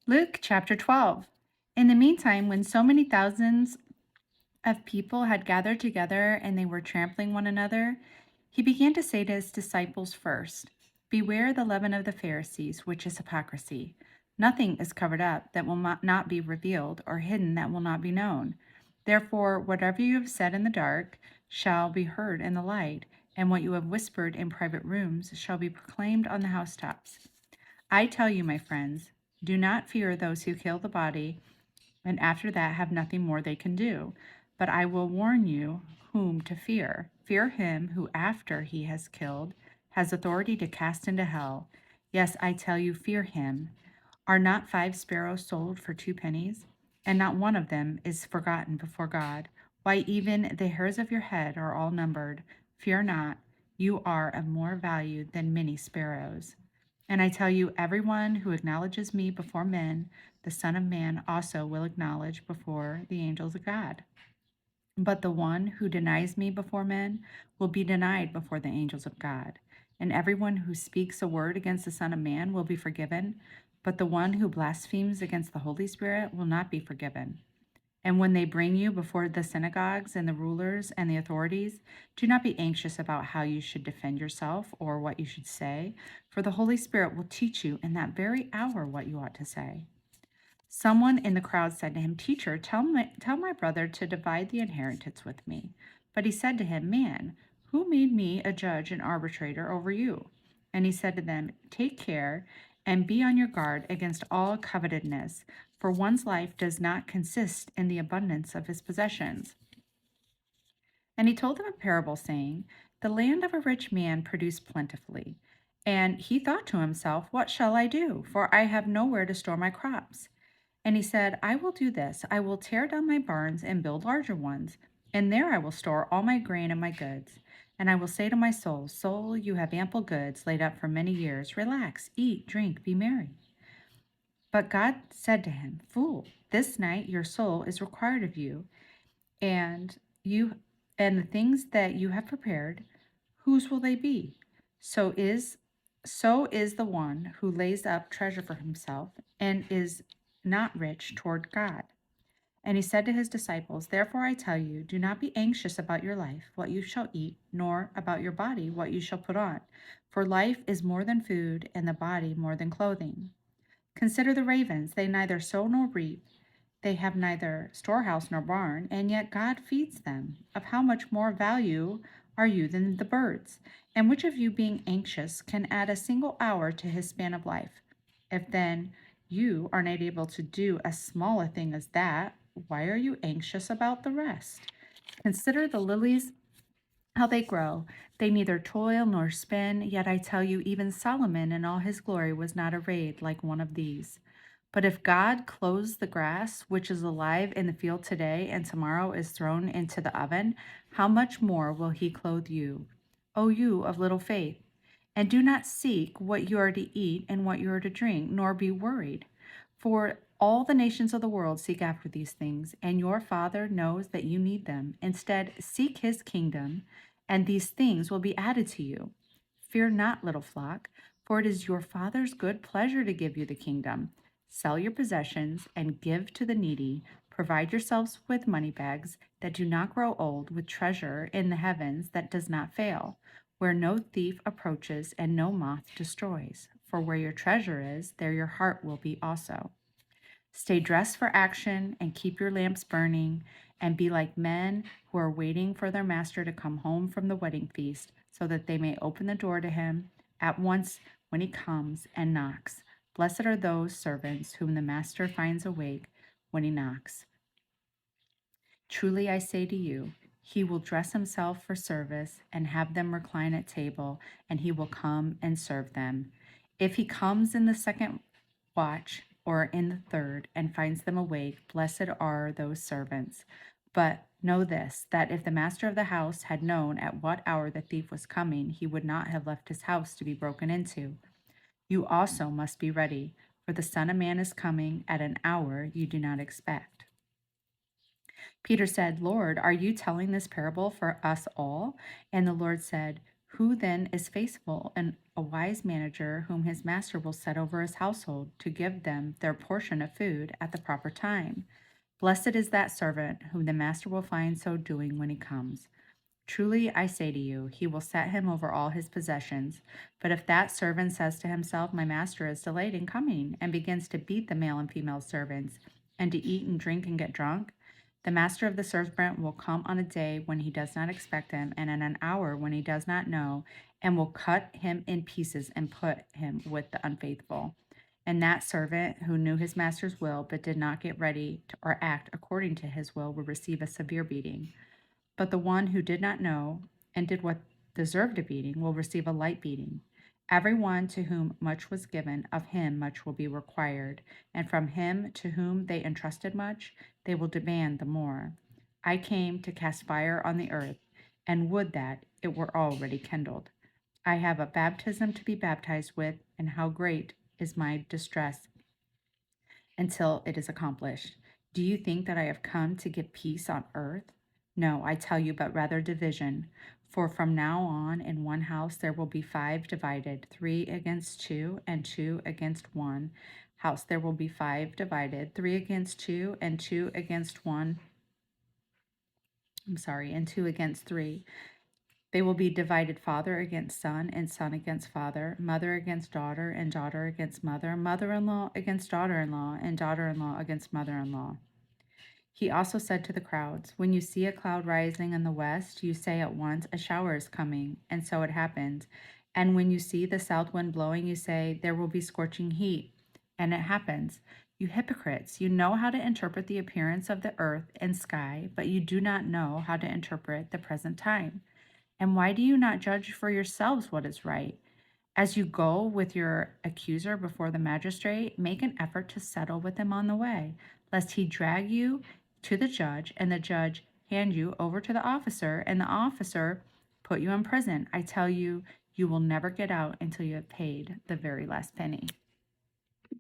Luke chapter 12. In the meantime, when so many thousands of people had gathered together and they were trampling one another, he began to say to his disciples first, "Beware the leaven of the Pharisees, which is hypocrisy. Nothing is covered up that will not be revealed, or hidden that will not be known. Therefore, whatever you have said in the dark shall be heard in the light, and what you have whispered in private rooms shall be proclaimed on the housetops. I tell you, my friends, do not fear those who kill the body, and after that have nothing more they can do. But I will warn you whom to fear. Fear him who, after he has killed, has authority to cast into hell. Yes, I tell you, fear him. Are not 5 sparrows sold for 2 pennies? And not one of them is forgotten before God. Why, even the hairs of your head are all numbered. Fear not, you are of more value than many sparrows. And I tell you, everyone who acknowledges me before men, the Son of Man also will acknowledge before the angels of God. But the one who denies me before men will be denied before the angels of God. And everyone who speaks a word against the Son of Man will be forgiven, but the one who blasphemes against the Holy Spirit will not be forgiven. And when they bring you before the synagogues and the rulers and the authorities, do not be anxious about how you should defend yourself or what you should say, for the Holy Spirit will teach you in that very hour what you ought to say. Someone in the crowd said to him, "Teacher, tell my brother to divide the inheritance with me." But he said to him, "Man, who made me a judge and arbitrator over you?" And he said to them, "Take care and be on your guard against all covetousness, for one's life does not consist in the abundance of his possessions." And he told them a parable, saying, "The land of a rich man produced plentifully. And he thought to himself, 'What shall I do? For I have nowhere to store my crops.' And he said, 'I will do this. I will tear down my barns and build larger ones, and there I will store all my grain and my goods. And I will say to my soul, Soul, you have ample goods laid up for many years. Relax, eat, drink, be merry.' But God said to him, 'Fool, this night your soul is required of you, and you and the things that you have prepared, whose will they be? So is the one who lays up treasure for himself and is not rich toward God.' And he said to his disciples, 'Therefore I tell you, do not be anxious about your life, what you shall eat, nor about your body, what you shall put on. For life is more than food, and the body more than clothing. Consider the ravens, they neither sow nor reap, they have neither storehouse nor barn, and yet God feeds them. Of how much more value are you than the birds? And which of you, being anxious, can add a single hour to his span of life? If then you are not able to do as small a thing as that, why are you anxious about the rest? Consider the lilies, how they grow. They neither toil nor spin, yet I tell you, even Solomon in all his glory was not arrayed like one of these. But if God clothes the grass, which is alive in the field today and tomorrow is thrown into the oven, how much more will he clothe you, O you of little faith? And do not seek what you are to eat and what you are to drink, nor be worried. For all the nations of the world seek after these things, and your Father knows that you need them. Instead, seek his kingdom, and these things will be added to you. Fear not, little flock, for it is your Father's good pleasure to give you the kingdom. Sell your possessions and give to the needy. Provide yourselves with money bags that do not grow old, with treasure in the heavens that does not fail, where no thief approaches and no moth destroys. For where your treasure is, there your heart will be also. Stay dressed for action and keep your lamps burning, and be like men who are waiting for their master to come home from the wedding feast, so that they may open the door to him at once when he comes and knocks. Blessed are those servants whom the master finds awake when he knocks. Truly I say to you, he will dress himself for service and have them recline at table, and he will come and serve them. If he comes in the second watch or in the third and finds them awake, blessed are those servants. But know this, that if the master of the house had known at what hour the thief was coming, he would not have left his house to be broken into. You also must be ready, for the Son of Man is coming at an hour you do not expect. Peter said, "Lord, are you telling this parable for us all?" And the Lord said, Who then is faithful and a wise manager whom his master will set over his household to give them their portion of food at the proper time? Blessed is that servant whom the master will find so doing when he comes. Truly I say to you, he will set him over all his possessions. But if that servant says to himself, my master is delayed in coming, and begins to beat the male and female servants, and to eat and drink and get drunk, the master of the servant will come on a day when he does not expect him, and in an hour when he does not know, and will cut him in pieces and put him with the unfaithful. And that servant who knew his master's will, but did not get ready or act according to his will receive a severe beating. But the one who did not know and did what deserved a beating will receive a light beating. Everyone to whom much was given, of him much will be required, and from him to whom they entrusted much, they will demand the more. I came to cast fire on the earth, and would that it were already kindled. I have a baptism to be baptized with, and how great is my distress until it is accomplished. Do you think that I have come to give peace on earth? No, I tell you, but rather division. For from now on, in one house there will be five divided, three against two, and two against one. House there will be five divided, three against two, and two against one. And two against three. They will be divided father against son, and son against father, mother against daughter, and daughter against mother, mother in law against daughter in law, and daughter in law against mother in law. He also said to the crowds, when you see a cloud rising in the west, you say at once, a shower is coming, and so it happened. And when you see the south wind blowing, you say, there will be scorching heat, and it happens. You hypocrites, you know how to interpret the appearance of the earth and sky, but you do not know how to interpret the present time. And why do you not judge for yourselves what is right? As you go with your accuser before the magistrate, make an effort to settle with him on the way, lest he drag you to the judge, and the judge hand you over to the officer, and the officer put you in prison. I tell you, you will never get out until you have paid the very last penny.